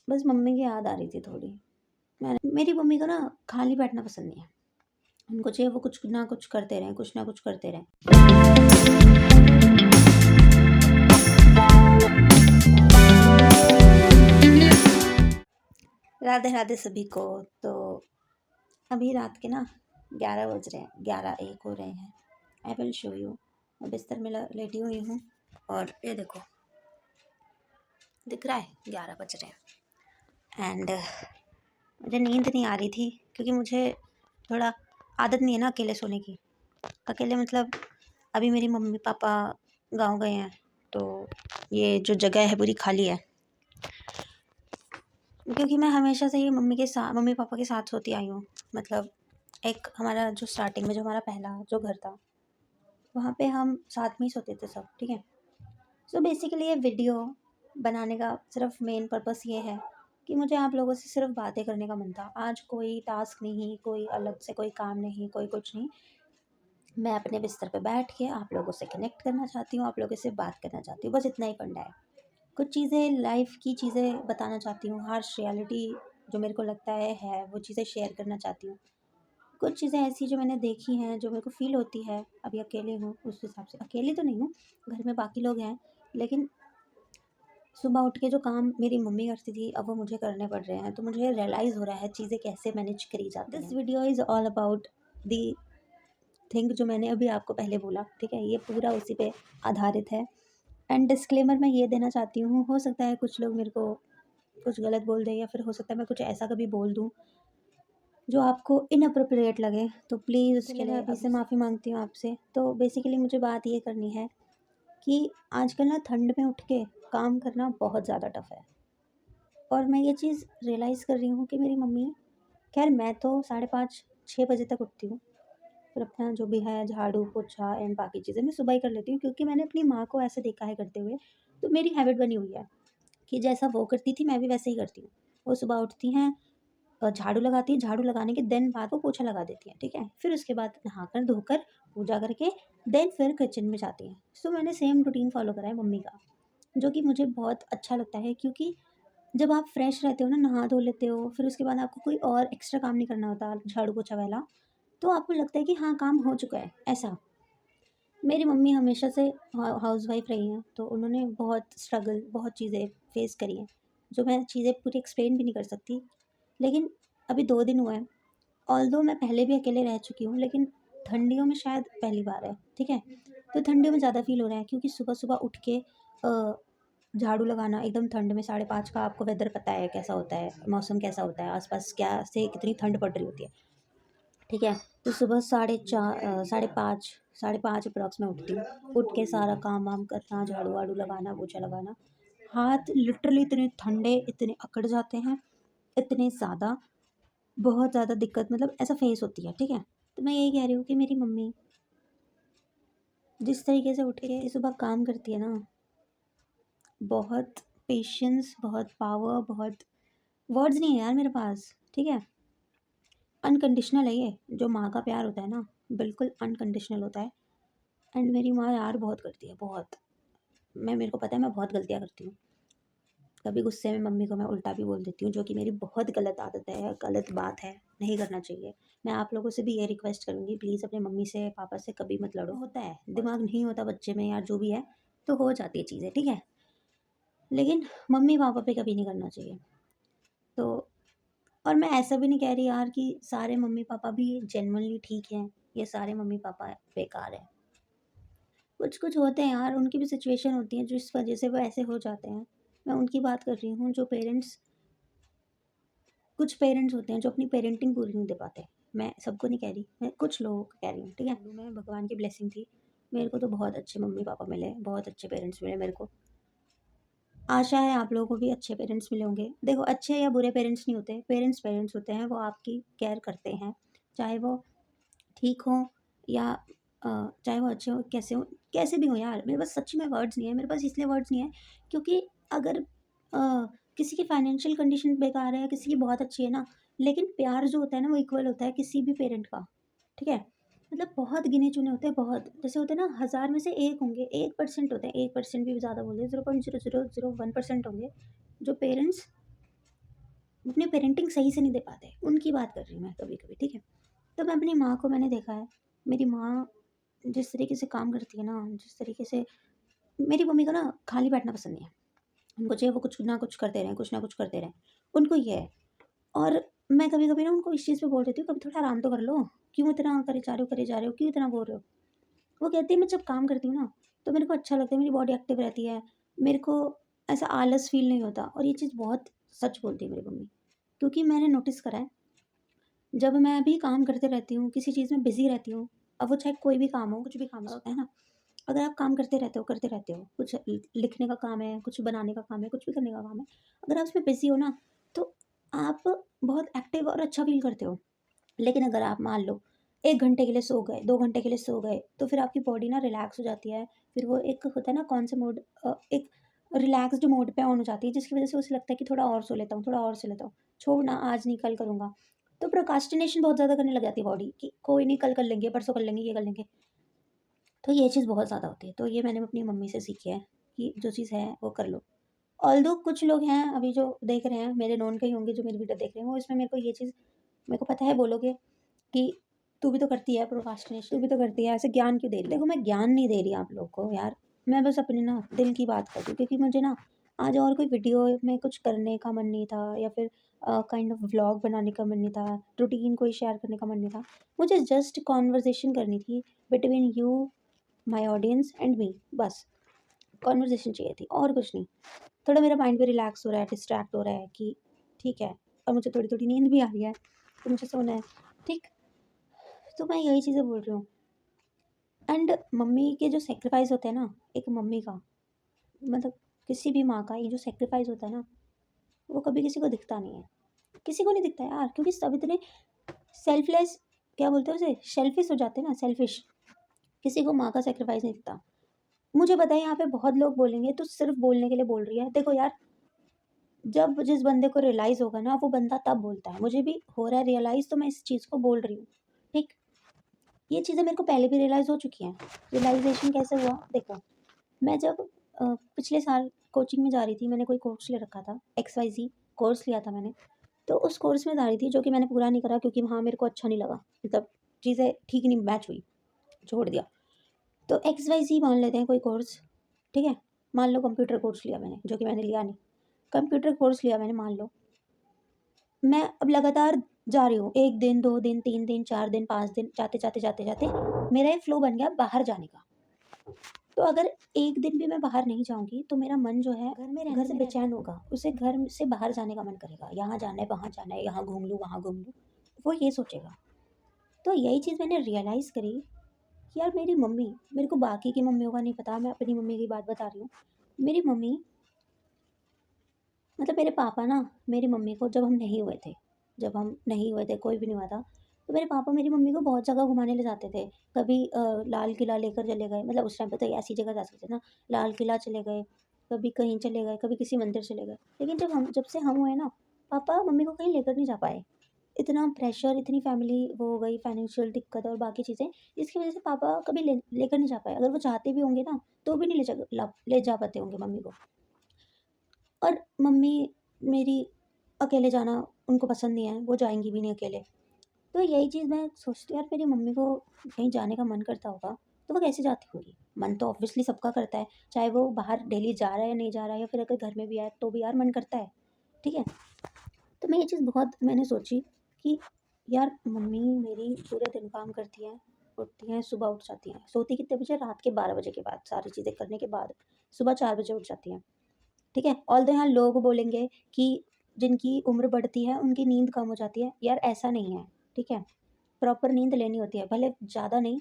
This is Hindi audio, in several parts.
बस मम्मी की याद आ रही थी थोड़ी। मेरी मम्मी को ना खाली बैठना पसंद नहीं है। उनको चाहिए वो कुछ ना कुछ करते रहें, कुछ ना कुछ करते रहें। राधे राधे सभी को। तो अभी रात के ना 11 बज रहे हैं, 11-1 हो रहे हैं। I will show you. मैं बिस्तर में लेटी हुई हूँ और ये देखो, दिख रहा है 11 बज रहे हैं। एंड मुझे नींद नहीं आ रही थी क्योंकि मुझे थोड़ा आदत नहीं है ना अकेले सोने की। अकेले मतलब अभी मेरी मम्मी पापा गाँव गए हैं, तो ये जो जगह है पूरी खाली है। क्योंकि मैं हमेशा से ही मम्मी पापा के साथ सोती आई हूँ। मतलब एक हमारा जो स्टार्टिंग में जो हमारा पहला जो घर था, वहाँ पे हम साथ में ही सोते थे सब, ठीक है। सो बेसिकली ये वीडियो बनाने का सिर्फ मेन पर्पस ये है कि मुझे आप लोगों से सिर्फ बातें करने का मन था। आज कोई टास्क नहीं, कोई अलग से कोई काम नहीं, कोई कुछ नहीं। मैं अपने बिस्तर पे बैठ के आप लोगों से कनेक्ट करना चाहती हूँ, आप लोगों से बात करना चाहती हूँ, बस इतना ही फंडा है। कुछ चीज़ें लाइफ की चीज़ें बताना चाहती हूँ, हार्श रियलिटी जो मेरे को लगता है वो चीज़ें शेयर करना चाहती हूँ। कुछ चीज़ें ऐसी जो मैंने देखी हैं, जो मेरे को फ़ील होती है, अभी अकेले हूँ उस हिसाब से। अकेली तो नहीं हूँ, घर में बाकी लोग हैं, लेकिन सुबह उठ के जो काम मेरी मम्मी करती थी, अब वो मुझे करने पड़ रहे हैं, तो मुझे रियलाइज़ हो रहा है चीज़ें कैसे मैनेज करी जाती हैं। This video is all about the think जो मैंने अभी आपको पहले बोला, ठीक है? ये पूरा उसी पे आधारित है। एंड डिस्क्लेमर मैं ये देना चाहती हूँ, हो सकता है कुछ लोग मेरे को कुछ गलत बोल दें, या फिर हो सकता है मैं कुछ ऐसा कभी बोल दूँ जो आपको इनअप्रोप्रिएट लगे, तो प्लीज़ उसके लिए अभी से माफ़ी मांगती हूँ आपसे। तो बेसिकली मुझे बात ये करनी है कि आजकल ना ठंड में उठ के काम करना बहुत ज़्यादा टफ़ है। और मैं ये चीज़ रियलाइज़ कर रही हूँ कि मेरी मम्मी, खैर मैं तो 5:30-6 बजे तक उठती हूँ। फिर अपना जो भी है झाड़ू पोछा एंड बाकी चीज़ें मैं सुबह ही कर लेती हूँ, क्योंकि मैंने अपनी माँ को ऐसे देखा है करते हुए। तो मेरी हैबिट बनी हुई है कि जैसा वो करती थी मैं भी वैसे ही करती हूँ। वो सुबह उठती हैं, झाड़ू लगाती हैं, झाड़ू लगाने के देन बाद वो पोछा लगा देती हैं, ठीक है? फिर उसके बाद नहाकर धोकर पूजा करके देन फिर किचन में जाती हैं। सो मैंने सेम रूटीन फ़ॉलो करा है मम्मी का, जो कि मुझे बहुत अच्छा लगता है, क्योंकि जब आप फ्रेश रहते हो ना, नहा धो लेते हो, फिर उसके बाद आपको कोई और एक्स्ट्रा काम नहीं करना होता झाड़ू पोछा वाला, तो आपको लगता है कि हाँ, काम हो चुका है, ऐसा। मेरी मम्मी हमेशा से हाउसवाइफ़ रही हैं, तो उन्होंने बहुत स्ट्रगल, बहुत चीज़ें फ़ेस करी हैं, जो मैं चीज़ें पूरी एक्सप्लेन भी नहीं कर सकती। लेकिन अभी 2 दिन हुए हैं, ऑल्दो मैं पहले भी अकेले रह चुकी हूँ, लेकिन ठंडियों में शायद पहली बार है, ठीक है? तो ठंडियों में ज़्यादा फ़ील हो रहा है, क्योंकि सुबह-सुबह उठ के झाड़ू लगाना एकदम ठंड में, 5:30 का आपको वेदर पता है कैसा होता है, मौसम कैसा होता है, आस-पास क्या से कितनी ठंड पड़ रही होती है, ठीक है? तो सुबह 5:30 अप्रॉक्स मैं उठती हूँ। उठ के सारा काम-वाम करना, झाड़ू-वाड़ू लगाना, पोछा लगाना। हाथ लिटरली इतने ठंडे, इतने अकड़ जाते हैं, इतने ज़्यादा, बहुत ज़्यादा दिक्कत मतलब ऐसा फ़ेस होती है, ठीक है? तो मैं यही कह रही हूँ कि मेरी मम्मी जिस तरीके से उठ के सुबह काम करती है ना, बहुत पेशेंस, बहुत पावर, बहुत वर्ड्स नहीं है यार मेरे पास, ठीक है? अनकंडीशनल है ये, जो माँ का प्यार होता है ना, बिल्कुल अनकंडीशनल होता है। एंड मेरी माँ यार बहुत करती है, बहुत। मेरे को पता है मैं बहुत गलतियाँ करती हूँ। कभी गुस्से में मम्मी को मैं उल्टा भी बोल देती हूँ, जो कि मेरी बहुत गलत आदत है, गलत बात है, नहीं करना चाहिए। मैं आप लोगों से भी ये रिक्वेस्ट करूँगी, प्लीज़ अपने मम्मी से, पापा से कभी मत लड़ो। होता है, दिमाग नहीं होता बच्चे में यार, जो भी है, तो हो जाती है चीज़ें, ठीक है? लेकिन मम्मी-पापा पे कभी नहीं करना चाहिए। तो और मैं ऐसा भी नहीं कह रही यार कि सारे मम्मी-पापा भी जेन्युइनली ठीक हैं, या सारे मम्मी-पापा बेकार हैं। कुछ-कुछ होते हैं यार, उनकी भी सिचुएशन होती है जिस वजह से वो ऐसे हो जाते हैं। मैं उनकी बात कर रही हूँ, जो पेरेंट्स, कुछ पेरेंट्स होते हैं जो अपनी पेरेंटिंग पूरी नहीं दे पाते। मैं सबको नहीं कह रही, मैं कुछ लोगों को कह रही हूँ, ठीक है? मैं भगवान की ब्लेसिंग थी। मेरे को तो बहुत अच्छे मम्मी-पापा मिले, बहुत अच्छे पेरेंट्स मिले मेरे को। आशा है आप लोगों को भी अच्छे पेरेंट्स मिले होंगे। देखो, अच्छे या बुरे पेरेंट्स नहीं होते, पेरेंट्स पेरेंट्स होते हैं, वो आपकी केयर करते हैं। चाहे वो ठीक हों या चाहे वो अच्छे हों, कैसे हों, कैसे भी हों यार, मेरे पास सच्ची में वर्ड्स नहीं है। मेरे पास इसलिए वर्ड्स नहीं है क्योंकि अगर किसी की फाइनेंशियल कंडीशन बेकार है, किसी की बहुत अच्छी है ना, लेकिन प्यार जो होता है ना, वो इक्वल होता है किसी भी पेरेंट का, ठीक है? मतलब बहुत गिने-चुने होते हैं, बहुत। जैसे होते हैं ना, 1000 में से 1 होंगे, 1% होते हैं, 1% भी ज़्यादा बोल दें, 0.0001% होंगे, जो पेरेंट्स अपनी पेरेंटिंग सही से नहीं दे पाते, उनकी बात कर रही हूँ मैं कभी-कभी, ठीक है? तो मैं अपनी माँ को मैंने देखा है, मेरी माँ जिस तरीके से काम करती है ना, जिस तरीके से मेरी मम्मी को ना खाली बैठना पसंद नहीं है। उनको चाहिए वो कुछ ना कुछ करते रहें, कुछ ना कुछ करते रहें, उनको ये है। और मैं कभी-कभी ना उनको इस चीज़ पे बोल देती हूँ, कभी थोड़ा आराम तो कर लो, क्यों इतना करे जा रहे हो, क्यों इतना बोल रहे हो? वो कहती है मैं जब काम करती हूँ ना, तो मेरे को अच्छा लगता है, मेरी बॉडी एक्टिव रहती है, मेरे को ऐसा आलस फ़ील नहीं होता और ये चीज़ बहुत सच बोलती है मेरी मम्मी। क्योंकि मैंने नोटिस करा है, जब मैं भी काम करते रहती हूँ, किसी चीज़ में बिज़ी रहती हूँ, अब वो चाहे कोई भी काम हो, कुछ भी काम हो, है ना? अगर आप काम करते रहते हो, कुछ लिखने का काम है, कुछ बनाने का काम है, कुछ भी करने का काम है, अगर आप उसमें बिज़ी हो ना, तो आप बहुत एक्टिव और अच्छा फ़ील करते हो। लेकिन अगर आप मान लो 1 घंटे के लिए सो गए, 2 घंटे के लिए सो गए, तो फिर आपकी बॉडी ना रिलैक्स हो जाती है। फिर वो एक होता है ना कौन से मोड एक रिलैक्स्ड मोड पे ऑन हो जाती है, जिसकी वज़ह से उसे लगता है कि थोड़ा और सो लेता हूँ, थोड़ा और सो लेता हूँ। छोड़ ना, आज नहीं कल करूँगा। तो प्रोक्रास्टिनेशन बहुत ज़्यादा करने लग जाती है बॉडी कि कोई नहीं कल कर लेंगे, परसों कर लेंगे, ये कर लेंगे। तो ये चीज़ बहुत ज़्यादा होती है। तो ये मैंने अपनी मम्मी से सीखी है कि जो चीज़ है वो कर लो। ऑल्दो कुछ लोग हैं अभी जो देख रहे हैं, मेरे नोन के ही होंगे जो मेरी वीडियो देख रहे हैं, वो इसमें मेरे को ये चीज़ मेरे को पता है बोलोगे कि तू भी तो करती है प्रोक्रास्टिनेशन, तू भी तो करती है, ऐसे ज्ञान क्यों दे रही है? देखो मैं ज्ञान नहीं दे रही आप लोग को यार, मैं बस अपने ना दिल की बात कर रही हूँ क्योंकि मुझे ना आज और कोई वीडियो में कुछ करने का मन नहीं था या फिर काइंड ऑफ व्लॉग बनाने का मन नहीं था, रूटीन कोई शेयर करने का मन नहीं था। मुझे जस्ट कन्वर्सेशन करनी थी between you, my audience and me, बस कन्वर्सेशन चाहिए थी और कुछ नहीं। थोड़ा मेरा माइंड भी रिलैक्स हो रहा है, डिस्ट्रैक्ट हो रहा है कि ठीक है और मुझे थोड़ी-थोड़ी नींद भी आ रही है, तो मुझे सोना है, ठीक? तो मैं यही चीज़ें बोल रही हूँ। एंड मम्मी के जो सैक्रिफाइस होते हैं ना, एक मम्मी का मतलब किसी भी माँ का ये जो सैक्रिफाइस होता है ना, वो कभी किसी को दिखता नहीं है। किसी को नहीं दिखता यार क्योंकि सब इतने सेल्फलेस, क्या बोलते हैं उसे? सेल्फिश हो जाते हैं ना, सेल्फिश। किसी को माँ का सैक्रिफाइस नहीं दिखता। मुझे पता है यहाँ पे बहुत लोग बोलेंगे, "तू सिर्फ़ बोलने के लिए बोल रही है।" देखो यार, जब जिस बंदे को रियलाइज़ होगा ना, वो बंदा तब बोलता है। मुझे भी हो रहा है रियलाइज़ तो मैं इस चीज़ को बोल रही हूँ, ठीक? ये चीज़ें मेरे को पहले भी रियलाइज़ हो चुकी हैं। रियलाइज़ेशन कैसे हुआ? देखो, मैं जब पिछले साल कोचिंग में जा रही थी, मैंने कोई कोर्स ले रखा था, XYZ कोर्स लिया था मैंने। तो उस कोर्स में जा रही थी जो कि मैंने पूरा नहीं करा क्योंकि वहाँ मेरे को अच्छा नहीं लगा। मतलब चीज़ें ठीक नहीं मैच हुई, छोड़ दिया। तो XYZ मान लेते हैं कोई कोर्स, ठीक है? मान लो कंप्यूटर कोर्स लिया मैंने, जो कि मैंने लिया नहीं। कंप्यूटर कोर्स लिया मैंने मान लो। मैं अब लगातार जा रही हूँ, 1 दिन, 2 दिन, 3 दिन, 4 दिन, 5 दिन, जाते-जाते मेरा एक फ्लो बन गया बाहर जाने का। तो अगर 1 दिन भी मैं बाहर नहीं जाऊँगी, तो मेरा मन जो है घर से बेचैन होगा, उसे घर से बाहर जाने का मन करेगा, यहाँ जाना है, वहाँ जाना है, यहाँ घूम लूँ, वहाँ घूम लूँ, वो ये सोचेगा। तो यही चीज़ मैंने रियलाइज़ करी कि यार मेरी मम्मी, मेरे को बाकी की मम्मियों का नहीं पता, मैं अपनी मम्मी की बात बता रही हूँ। मेरी मम्मी मतलब मेरे पापा ना मेरी मम्मी को जब हम नहीं हुए थे, कोई भी नहीं हुआ था, तो मेरे पापा मेरी मम्मी को बहुत जगह घुमाने ले जाते थे। कभी लाल किला लेकर चले गए, मतलब उस टाइम पे तो ऐसी जगह जा सकते थे ना, लाल किला चले गए, कभी कहीं चले गए, कभी किसी मंदिर चले गए। लेकिन जब से हम हुए ना, पापा मम्मी को कहीं लेकर नहीं जा पाए। इतना प्रेशर, इतनी फैमिली वो हो गई, फाइनेंशियल दिक्कत और बाकी चीज़ें, इसकी वज़ह से पापा कभी लेकर नहीं जा पाए। अगर वो चाहते भी होंगे ना, तो भी नहीं ले जा पाते होंगे मम्मी को। और मम्मी मेरी अकेले जाना उनको पसंद नहीं है, वो जाएँगी भी नहीं अकेले। तो यही चीज़ मैं सोचती हूँ यार मेरी मम्मी को कहीं जाने का मन करता होगा, तो वो कैसे जाती होंगी? मन तो ऑब्वियसली सबका करता है, चाहे वो बाहर डेली जा रहा है या नहीं जा रहा है या फिर अगर घर में भी है तो भी यार मन करता है, ठीक है? तो मैं ये चीज़ बहुत मैंने सोची कि यार मम्मी मेरी पूरे दिन काम करती हैं, उठती हैं, सुबह उठ जाती हैं, सोती कितने बजे? रात के 12 बजे के बाद, सारी चीज़ें करने के बाद, सुबह 4 बजे उठ जाती हैं। ठीक है? ऑल्दो यहाँ लोग बोलेंगे कि जिनकी उम्र बढ़ती है, उनकी नींद कम हो जाती है। यार ऐसा नहीं है, ठीक है? प्रॉपर नींद लेनी होती है, भले ज़्यादा नहीं,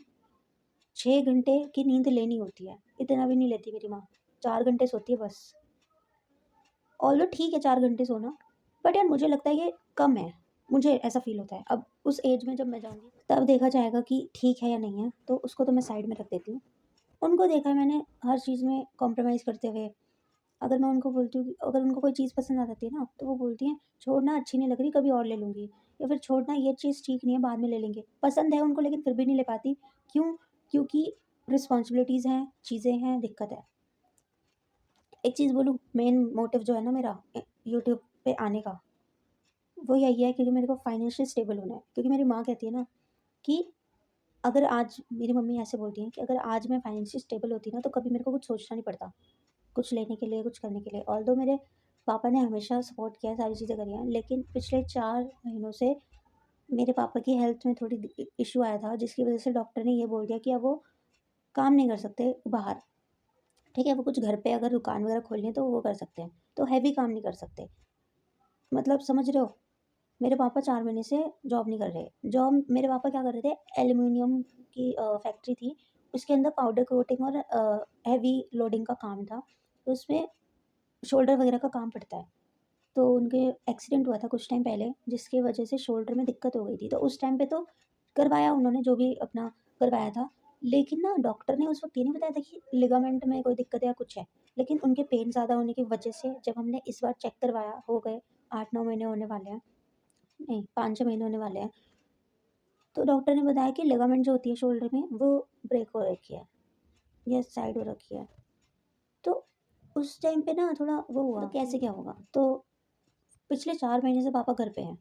6 घंटे की नींद लेनी होती है। इतना भी नहीं लेती मेरी माँ, 4 घंटे सोती है बस। ऑल्दो ठीक है 4 घंटे सोना, बट यार मुझे लगता है ये कम है। मुझे ऐसा फ़ील होता है। अब उस एज में जब मैं जाऊँगी, तब देखा जाएगा कि ठीक है या नहीं है, तो उसको तो मैं साइड में रख देती हूँ। उनको देखा है मैंने हर चीज़ में कॉम्प्रोमाइज़ करते हुए। अगर मैं उनको बोलती हूँ कि अगर उनको कोई चीज़ पसंद आ जाती है ना, तो वो बोलती हैं, "छोड़ ना अच्छी नहीं लग रही, कभी और ले लूँगी।" या फिर "छोड़ ना ये चीज़ ठीक नहीं है, बाद में ले लेंगे।" पसंद है उनको लेकिन फिर भी नहीं ले पाती। क्यों? क्योंकि रिस्पॉन्सिबिलिटीज़ हैं, चीज़ें हैं, दिक्कत है। एक चीज़ बोलूँ, मेन मोटिव जो है ना मेरा यूट्यूब पे आने का, वो यही है क्योंकि मेरे को फाइनेंशियल स्टेबल होना है। क्योंकि मेरी माँ कहती है ना कि अगर आज मेरी मम्मी ऐसे बोलती हैं कि अगर आज मैं फाइनेंशियल स्टेबल होती ना तो कभी मेरे को कुछ सोचना नहीं पड़ता, कुछ लेने के लिए, कुछ करने के लिए। ऑल्दो मेरे पापा ने हमेशा सपोर्ट किया है, सारी चीज़ें करी हैं, लेकिन पिछले 4 महीनों से मेरे पापा की हेल्थ में थोड़ी इश्यू आया था, जिसकी वज़ह से डॉक्टर ने ये बोल दिया कि अब वो काम नहीं कर सकते बाहर, ठीक है? वो कुछ घर पे अगर दुकान वगैरह खोलनी है तो वो कर सकते हैं, तो हैवी काम नहीं कर सकते। मतलब समझ रहे हो? मेरे पापा 4 महीने से जॉब नहीं कर रहे। जॉब मेरे पापा क्या कर रहे थे, एल्यूमीनियम की फैक्ट्री थी, उसके अंदर पाउडर कोटिंग और हेवी लोडिंग का काम था। तो उसमें शोल्डर वगैरह का काम पड़ता है। तो उनके एक्सीडेंट हुआ था कुछ टाइम पहले, जिसकी वजह से शोल्डर में दिक्कत हो गई थी। तो उस टाइम पे तो करवाया उन्होंने जो भी अपना करवाया था। लेकिन ना डॉक्टर ने उस वक़्त ये नहीं बताया था कि लिगामेंट में कोई दिक्कत है या कुछ है। लेकिन उनके पेन ज़्यादा होने की वजह से जब हमने इस बार चेक करवाया, हो गए 8-9 महीने होने वाले हैं, नहीं 5-6 महीने होने वाले हैं। तो डॉक्टर ने बताया कि लिगामेंट जो होती है शोल्डर में वो ब्रेक हो रखी है या साइड हो रखी है। तो उस टाइम पे ना थोड़ा वो हुआ, तो कैसे क्या होगा? तो पिछले 4 महीने से पापा घर पे हैं।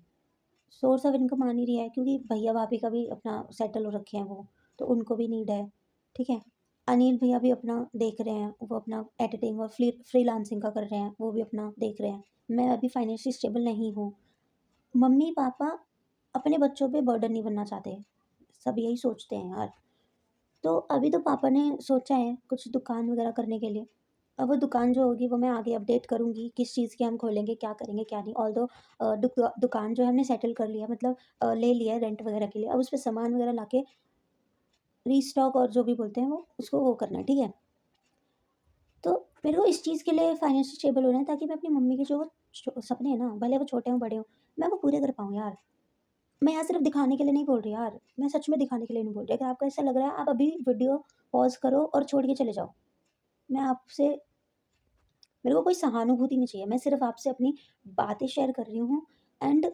सोर्स ऑफ इनकम आ नहीं रही है क्योंकि भैया-भाभी का भी अपना सेटल हो रखे हैं वो, तो उनको भी नीड है, ठीक है? अनिल भैया भी अपना देख रहे हैं, वो अपना एडिटिंग और फ्रीलांसिंग का कर रहे हैं, वो भी अपना देख रहे हैं। मैं अभी फाइनेंशियली स्टेबल नहीं हूँ। मम्मी-पापा अपने बच्चों पे बर्डन नहीं बनना चाहते, सब यही सोचते हैं यार। तो अभी तो पापा ने सोचा है कुछ दुकान वगैरह करने के लिए। अब वो दुकान जो होगी वो मैं आगे अपडेट करूँगी, किस चीज़ की हम खोलेंगे, क्या करेंगे, क्या नहीं। ऑल्दो दुकान जो है हमने सेटल कर लिया, मतलब ले लिया है रेंट वगैरह के लिए। अब उसपे सामान वगैरह लाके रीस्टॉक और जो भी बोलते हैं वो उसको वो करना है, ठीक है? तो मेरे को इस चीज़ के लिए फाइनेंशियल स्टेबल होना है ताकि मैं अपनी मम्मी के जो सपने हैं ना, भले वो छोटे हों, बड़े हों, मैं वो पूरे कर पाऊँ यार। मैं यहाँ सिर्फ़ दिखाने के लिए नहीं बोल रही यार, मैं सच में दिखाने के लिए नहीं बोल रही। अगर आपको ऐसा लग रहा है, आप अभी वीडियो पॉज़ करो और छोड़ के चले जाओ। मैं आपसे मेरे को कोई सहानुभूति नहीं चाहिए, मैं सिर्फ़ आपसे अपनी बातें शेयर कर रही हूँ एंड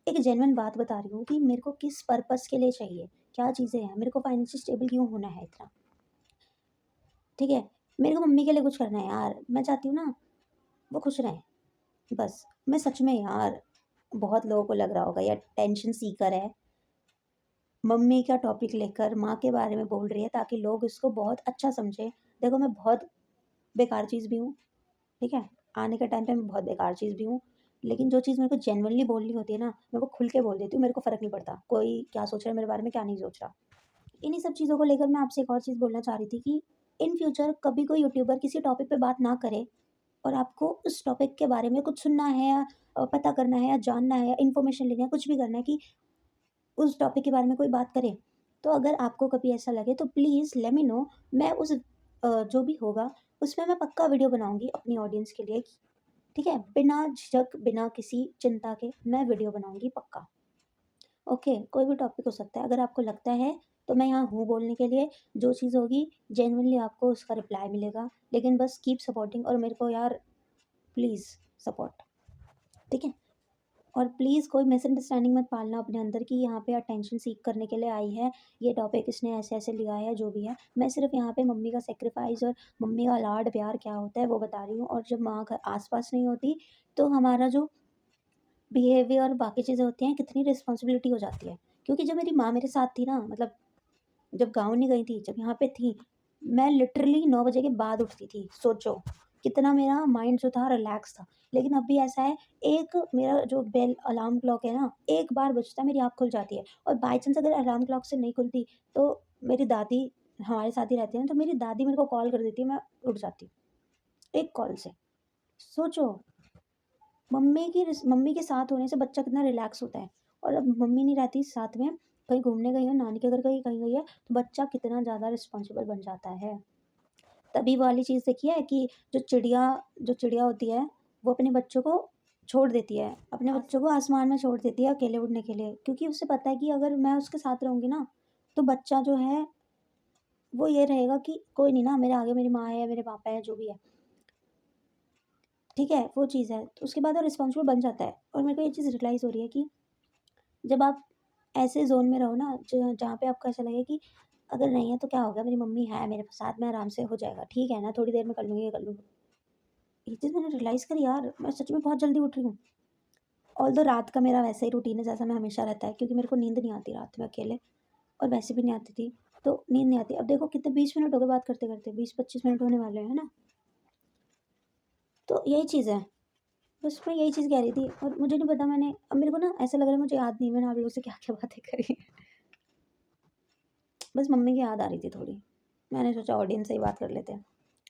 एक जेन्युइन बात बता रही हूँ कि मेरे को किस पर्पज़ के लिए चाहिए, क्या चीज़ें हैं, मेरे को फाइनेंशियल स्टेबल क्यों होना है इतना, ठीक है? मेरे को मम्मी के लिए कुछ करना है यार, मैं चाहती हूँ ना वो खुश रहें, बस। मैं सच में यार, बहुत लोगों को लग रहा होगा ये अटेंशन सीकर है, मम्मी का टॉपिक लेकर माँ के बारे में बोल रही है ताकि लोग इसको बहुत अच्छा समझें। देखो मैं बहुत बेकार चीज़ भी हूँ, ठीक है? आने के टाइम पे मैं बहुत बेकार चीज़ भी हूँ, लेकिन जो चीज़ मेरे को जेन्युइनली बोलनी होती है ना, मैं वो खुल के बोल देती हूँ, मेरे को फ़र्क नहीं पड़ता, कोई क्या सोच रहा है मेरे बारे में, क्या नहीं सोच रहा। इन्हीं सब चीज़ों को लेकर मैं आपसे एक और चीज़ बोलना चाह रही थी कि इन फ्यूचर कभी कोई यूट्यूबर किसी टॉपिक पे बात ना करे और आपको उस टॉपिक के बारे में कुछ सुनना है या पता करना है या जानना है या इन्फॉर्मेशन लेनी है, कुछ भी करना है कि उस टॉपिक के बारे में कोई बात करे, तो अगर आपको कभी ऐसा लगे तो प्लीज़ लेट मी नो। मैं उस जो भी होगा उसमें मैं पक्का वीडियो बनाऊँगी अपनी ऑडियंस के लिए, ठीक है? बिना झिझक, बिना किसी चिंता के मैं वीडियो बनाऊँगी पक्का। ओके, कोई भी टॉपिक हो सकता है। अगर आपको लगता है तो मैं यहाँ हूँ बोलने के लिए, जो चीज़ होगी जेन्युइनली आपको उसका रिप्लाई मिलेगा। लेकिन बस कीप सपोर्टिंग और मेरे को यार प्लीज़ सपोर्ट, ठीक है? और प्लीज़ कोई मिसअंडरस्टैंडिंग मत पालना अपने अंदर कि यहाँ पे अटेंशन सीक करने के लिए आई है, ये टॉपिक इसने ऐसे-ऐसे लिया है, जो भी है। मैं सिर्फ़ यहाँ पे मम्मी का सैक्रिफ़ाइस और मम्मी का लाड-प्यार क्या होता है, वो बता रही हूँ। और जब माँ घर आस-पास नहीं होती, तो हमारा जो बिहेवियर बाकी चीज़ें होती हैं, कितनी रिस्पॉन्सिबिलिटी हो जाती है। क्योंकि जब मेरी माँ मेरे साथ थी ना, मतलब जब गाँव नहीं गई थी, जब यहाँ पे थी, मैं लिटरली 9 बजे के बाद उठती थी। सोचो, कितना मेरा माइंड जो था रिलैक्स था। लेकिन अभी ऐसा है, एक मेरा जो बेल अलार्म क्लॉक है ना, एक बार बजता है मेरी आँख खुल जाती है और बाय चांस अगर अलार्म क्लॉक से नहीं खुलती, तो मेरी दादी हमारे साथ ही रहती है ना, तो मेरी दादी मेरे को कॉल कर देती है, मैं उठ जाती हूँ, एक कॉल से। सोचो, मम्मी के साथ होने से बच्चा कितना रिलैक्स होता है। और अब मम्मी नहीं रहती साथ में, कहीं घूमने गई हो, नानी के घर कहीं कहीं गई है, तो बच्चा कितना ज़्यादा रिस्पॉन्सिबल बन जाता है। तभी वो वाली चीज़ देखी है कि जो चिड़िया होती है, वो अपने बच्चों को छोड़ देती है, अपने बच्चों को आसमान में छोड़ देती है अकेले उड़ने के लिए, क्योंकि उसे पता है कि अगर मैं उसके साथ रहूँगी ना, तो बच्चा जो है वो ये रहेगा कि कोई नहीं ना, मेरे आगे मेरी माँ है, मेरे पापा है, जो भी है, ठीक है? वो चीज़ है। तो उसके बाद वो रिस्पॉन्सिबल बन जाता है। और मेरे को ये चीज़ रियलाइज़ हो रही है कि जब आप ऐसे ज़ोन में रहो ना, जहाँ पे आपको ऐसा लगे कि अगर नहीं है तो क्या हो गया, मेरी मम्मी है मेरे साथ में, आराम से हो जाएगा, ठीक है ना, थोड़ी देर में कर लूँगी, ये कर लूँगी। ये चीज़ मैंने रियलाइज़ करी यार, मैं सच में बहुत जल्दी उठ रही हूँ। ऑल्दो रात का मेरा वैसा ही रूटीन है जैसा मैं हमेशा रहता है, क्योंकि मेरे को नींद नहीं आती रात में अकेले, और वैसे भी नहीं आती थी, तो नींद नहीं आती। अब देखो कितने 20 मिनट हो गए बात करते करते, 20-25 मिनट होने वाले हैं, है ना। तो यही चीज़ है, बस मैं यही चीज़ कह रही थी। और मुझे नहीं पता, मैंने अब मेरे को ना ऐसा लग रहा है, मुझे याद नहीं मैंने आप लोगों से क्या क्या बातें करी। बस मम्मी की याद आ रही थी थोड़ी, मैंने सोचा ऑडियंस से ही बात कर लेते हैं,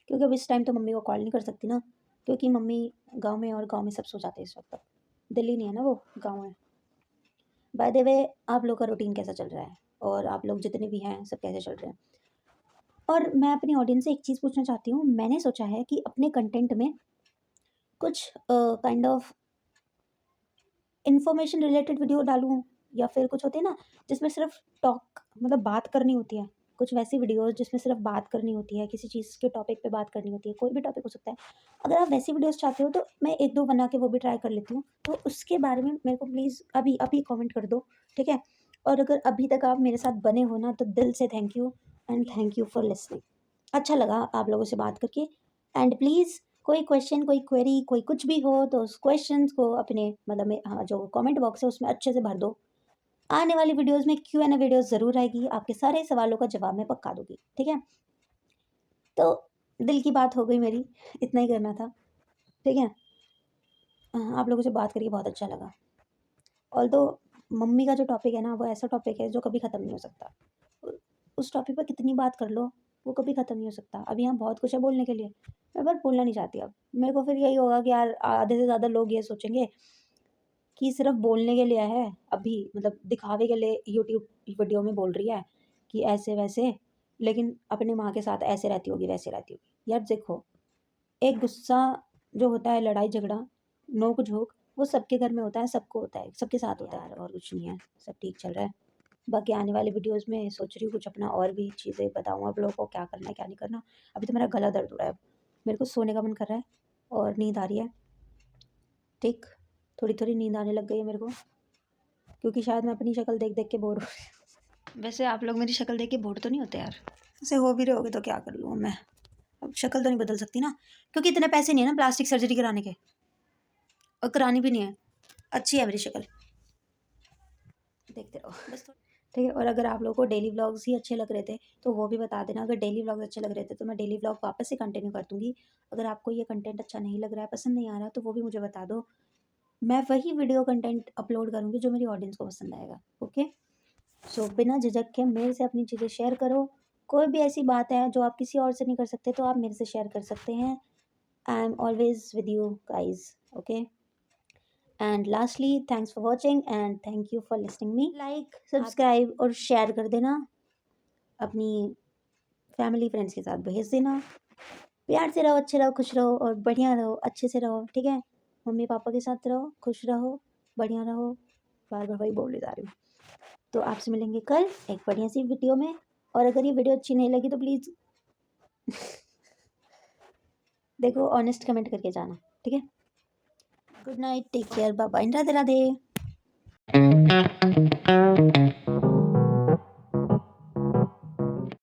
क्योंकि अब इस टाइम तो मम्मी को कॉल नहीं कर सकती ना, क्योंकि मम्मी गांव में, और गांव में सब सो जाते हैं इस वक्त तक। दिल्ली नहीं है ना वो, गांव है। बाय द वे, आप लोग का रूटीन कैसा चल रहा है, और आप लोग जितने भी हैं सब कैसे चल रहे हैं। और मैं अपनी ऑडियंस से एक चीज़ पूछना चाहती हूँ, मैंने सोचा है कि अपने कंटेंट में कुछ kind of information related video डालूँ, या फिर कुछ होते हैं ना जिसमें सिर्फ टॉक, मतलब बात करनी होती है, कुछ वैसी वीडियोस जिसमें सिर्फ बात करनी होती है, किसी चीज़ के टॉपिक पे बात करनी होती है, कोई भी टॉपिक हो सकता है। अगर आप वैसी वीडियोस चाहते हो तो मैं 1-2 बना के वो भी ट्राई कर लेती हूँ, तो उसके बारे में मेरे को प्लीज़ अभी अभी कमेंट कर दो, ठीक है। और अगर अभी तक आप मेरे साथ बने हो ना, तो दिल से thank you, and thank you for listening. अच्छा लगा आप लोगों से बात करके। एंड प्लीज़ कोई क्वेश्चन, कोई क्वेरी, कोई कुछ भी हो तो उस क्वेश्चंस को अपने मतलब में, हाँ, जो कमेंट बॉक्स है उसमें अच्छे से भर दो। आने वाली वीडियोस में Q&A वीडियोस ज़रूर आएगी, आपके सारे सवालों का जवाब मैं पक्का दूंगी, ठीक है। तो दिल की बात हो गई मेरी, इतना ही करना था, ठीक है। आप लोगों से बात करके बहुत अच्छा लगा। ऑल्दो मम्मी का जो टॉपिक है ना, वो ऐसा टॉपिक है जो कभी ख़त्म नहीं हो सकता। उस टॉपिक पर कितनी बात कर लो, वो कभी ख़त्म नहीं हो सकता। अभी यहाँ बहुत कुछ है बोलने के लिए, मैं पर बोलना नहीं चाहती अब। मेरे को फिर यही होगा कि यार आधे से ज़्यादा लोग ये सोचेंगे कि सिर्फ बोलने के लिए है, अभी मतलब दिखावे के लिए यूट्यूब वीडियो में बोल रही है कि ऐसे वैसे, लेकिन अपनी माँ के साथ ऐसे रहती होगी, वैसे रहती होगी। यार देखो, एक गुस्सा जो होता है, लड़ाई झगड़ा, नोक झोंक, वो सबके घर में होता है, सबको होता है, सबके साथ होता है यार, और कुछ नहीं है, सब ठीक चल रहा है। बाकी आने वाले वीडियोस में सोच रही हूँ कुछ अपना और भी चीज़ें बताऊँ आप लोगों को, क्या करना है क्या नहीं करना। अभी तो मेरा गला दर्द हो रहा है, मेरे को सोने का मन कर रहा है, और नींद आ रही है, ठीक, थोड़ी थोड़ी नींद आने लग गई है मेरे को, क्योंकि शायद मैं अपनी शक्ल देख देख के बोर हो रही हूँ। वैसे आप लोग मेरी शक्ल देख के बोर तो नहीं होते यार? ऐसे हो भी रहोगे तो क्या कर लूँ मैं, अब शक्ल तो नहीं बदल सकती ना, क्योंकि इतने पैसे नहीं है ना प्लास्टिक सर्जरी कराने के, और करानी भी नहीं है। अच्छी है मेरी शक्ल, देखते रहो बस ठीक है। और अगर आप लोगों को डेली व्लॉग्स ही अच्छे लग रहे थे तो वो भी बता देना। अगर डेली व्लॉग्स अच्छे लग रहे थे तो मैं डेली व्लॉग वापस से कंटिन्यू कर दूँगी। अगर आपको ये कंटेंट अच्छा नहीं लग रहा है, पसंद नहीं आ रहा, तो वो भी मुझे बता दो। मैं वही वीडियो कंटेंट अपलोड करूँगी जो मेरी ऑडियंस को पसंद आएगा, ओके। सो बिना झिझक के मेरे से अपनी चीज़ें शेयर करो। कोई भी ऐसी बात है जो आप किसी और से नहीं कर सकते तो आप मेरे से शेयर कर सकते हैं। I am always with you guys, okay. And lastly thanks for watching and thank you for listening me. Like, subscribe और शेयर कर देना, अपनी फैमिली फ्रेंड्स के साथ भेज देना। प्यार से रहो, अच्छे रहो, खुश रहो, और बढ़िया रहो, अच्छे से रहो, ठीक है। मम्मी पापा के साथ रहो, खुश रहो, बढ़िया रहो, बार बार वही बोलने जा रही हूँ। तो आपसे मिलेंगे कल एक बढ़िया सी वीडियो में। और अगर ये वीडियो अच्छी नहीं लगी तो प्लीज़ देखो, ऑनेस्ट कमेंट करके जाना, ठीक है। Good night, take care, bye bye, Radhe Radhe.